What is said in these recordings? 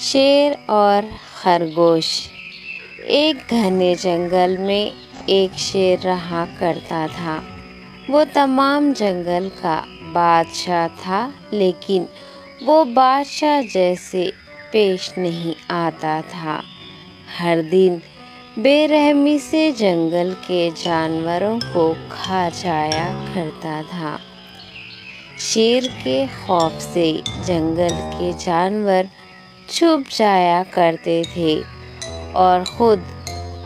شیر اور خرگوش۔ ایک گھنے جنگل میں ایک شیر رہا کرتا تھا۔ وہ تمام جنگل کا بادشاہ تھا، لیکن وہ بادشاہ جیسے پیش نہیں آتا تھا۔ ہر دن بے رحمی سے جنگل کے جانوروں کو کھا جایا کرتا تھا۔ شیر کے خوف سے جنگل کے جانور چھپ جایا کرتے تھے اور خود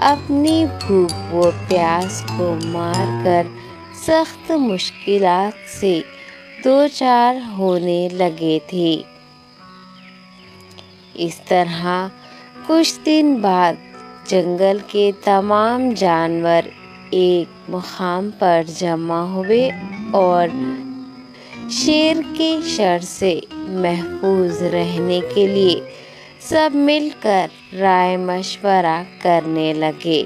اپنی بھوک و پیاس کو مار کر سخت مشکلات سے دوچار ہونے لگے تھے۔ اس طرح کچھ دن بعد جنگل کے تمام جانور ایک مقام پر جمع ہوئے اور شیر کے شر سے محفوظ رہنے کے لیے سب مل کر رائے مشورہ کرنے لگے۔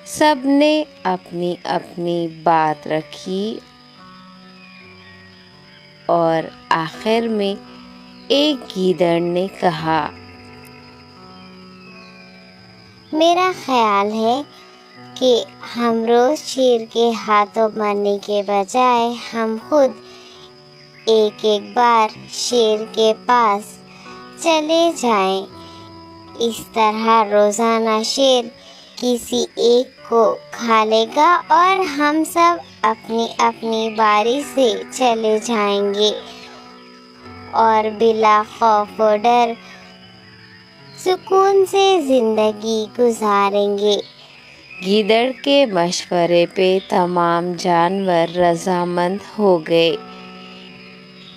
سب نے اپنی اپنی بات رکھی اور آخر میں ایک گیدڑ نے کہا، میرا خیال ہے کہ ہم روز شیر کے ہاتھوں مرنے کے بجائے ہم خود ایک بار شیر کے پاس چلے جائیں۔ اس طرح روزانہ شیر کسی ایک کو کھا لے گا اور ہم سب اپنی اپنی باری سے چلے جائیں گے اور بلا خوف و ڈر سکون سے زندگی گزاریں گے۔ گیدڑ کے مشورے پہ تمام جانور رضامند ہو گئے۔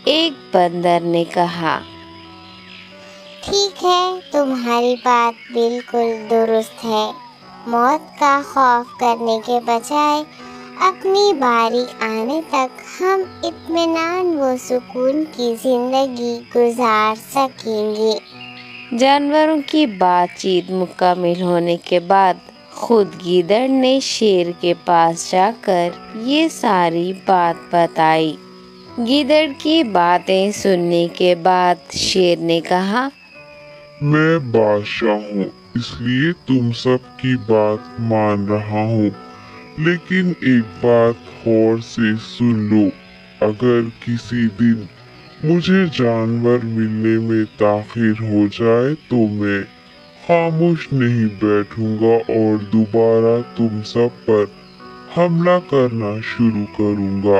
ایک بندر نے کہا، ٹھیک ہے، تمہاری بات بالکل درست ہے۔ موت کا خوف کرنے کے بجائے اپنی باری آنے تک ہم اطمینان و سکون کی زندگی گزار سکیں گے۔ جانوروں کی بات چیت مکمل ہونے کے بعد خود گیدڑ نے شیر کے پاس جا کر یہ ساری بات بتائی۔ گیدڑ کی باتیں سننے کے بعد شیر نے کہا، میں بادشاہ ہوں، اس لیے تم سب کی بات مان رہا ہوں، لیکن ایک بات غور سے سن لو۔ اگر کسی دن مجھے جانور ملنے میں تاخیر ہو جائے تو میں خاموش نہیں بیٹھوں گا اور دوبارہ تم سب پر حملہ کرنا شروع کروں گا۔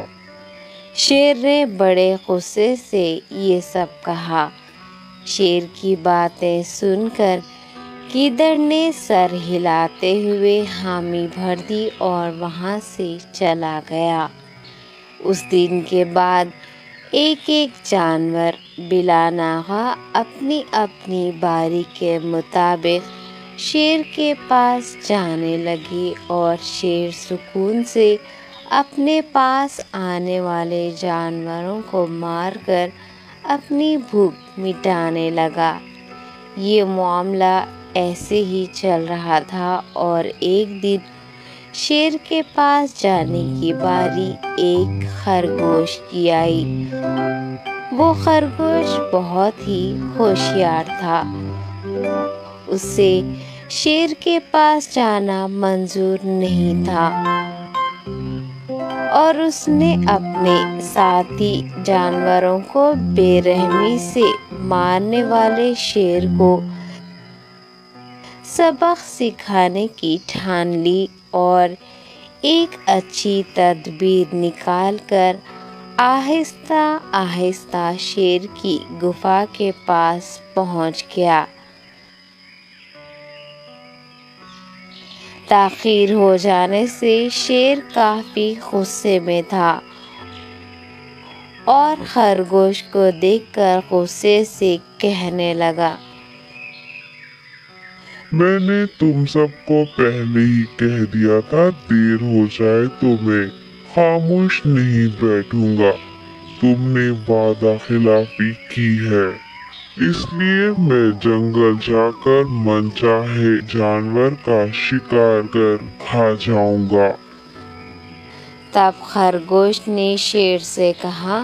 شیر نے بڑے غصے سے یہ سب کہا۔ شیر کی باتیں سن کر گیدڑ نے سر ہلاتے ہوئے حامی بھر دی اور وہاں سے چلا گیا۔ اس دن کے بعد ایک جانور بلا ناغہ اپنی اپنی باری کے مطابق شیر کے پاس جانے لگے اور شیر سکون سے اپنے پاس آنے والے جانوروں کو مار کر اپنی بھوک مٹانے لگا۔ یہ معاملہ ایسے ہی چل رہا تھا اور ایک دن شیر کے پاس جانے کی باری ایک خرگوش کی آئی۔ وہ خرگوش بہت ہی ہوشیار تھا۔ اسے شیر کے پاس جانا منظور نہیں تھا اور اس نے اپنے ساتھی جانوروں کو بے رحمی سے مارنے والے شیر کو سبق سکھانے کی ٹھان لی اور ایک اچھی تدبیر نکال کر آہستہ آہستہ شیر کی گفا کے پاس پہنچ گیا۔ تاخیر ہو جانے سے شیر کافی غصے میں تھا اور خرگوش کو دیکھ کر غصے سے کہنے لگا، میں نے تم سب کو پہلے ہی کہہ دیا تھا، دیر ہو جائے تو میں خاموش نہیں بیٹھوں گا۔ تم نے وعدہ خلافی کی ہے، اس لیے میں جنگل جا کر من چاہے جانور کا شکار کر کھا جاؤں گا۔ تب خرگوش نے شیر سے کہا،